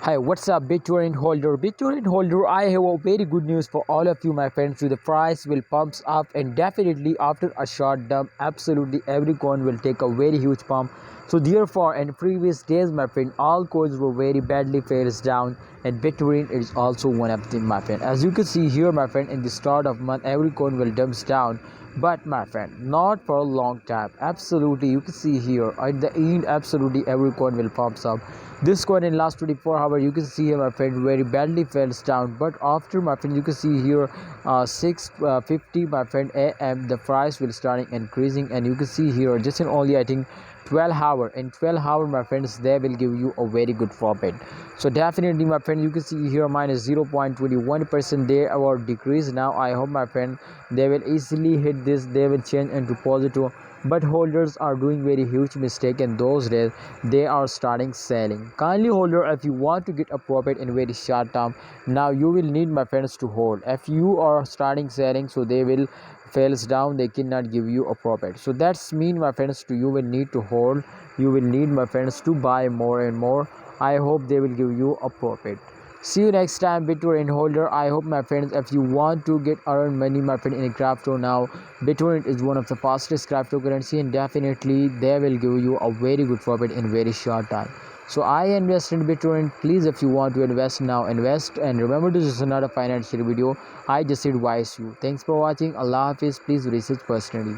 Hi, what's up, Bittorrent holder? Bittorrent holder, I have a very good news for all of you, my friends. So the price will pumps up, and definitely after a short dump, absolutely every coin will take a very huge pump. So therefore, in previous days, my friend, all coins were very badly fares down, and Bittorrent is also one of them, my friend. As you can see here, my friend, in the start of month, every coin will dumps down. But my friend, not for a long time. Absolutely, you can see here at the end, absolutely every coin will pumps up. This coin in last 24 hours, you can see here, my friend, very badly falls down. But after, my friend, you can see here 6:50, my friend, am, the price will starting increasing, and you can see here just in only, I think, 12 hour. In 12 hour, my friends, they will give you a very good profit. So definitely, my friend, you can see here minus 0.21% they are decrease. Now I hope, my friend, they will easily hit this, they will change into positive. But holders are doing very huge mistake in those days. They are starting selling. Kindly holder, if you want to get a profit in very short term, now you will need, my friends, to hold. If you are starting selling, so they will fails down, they cannot give you a profit. So that's mean, my friends, to you will need to hold. You will need, my friends, to buy more and more. I hope they will give you a profit. See you next time, Bittorrent holder. I hope, my friends, if you want to get earn money, my friend, in crypto now, Bittorrent is one of the fastest cryptocurrency, and definitely they will give you a very good profit in very short time. So I invest in Bittorrent. Please, if you want to invest now, invest. And remember, this is not a financial video. I just advise you. Thanks for watching. Allah Hafiz. Please research personally.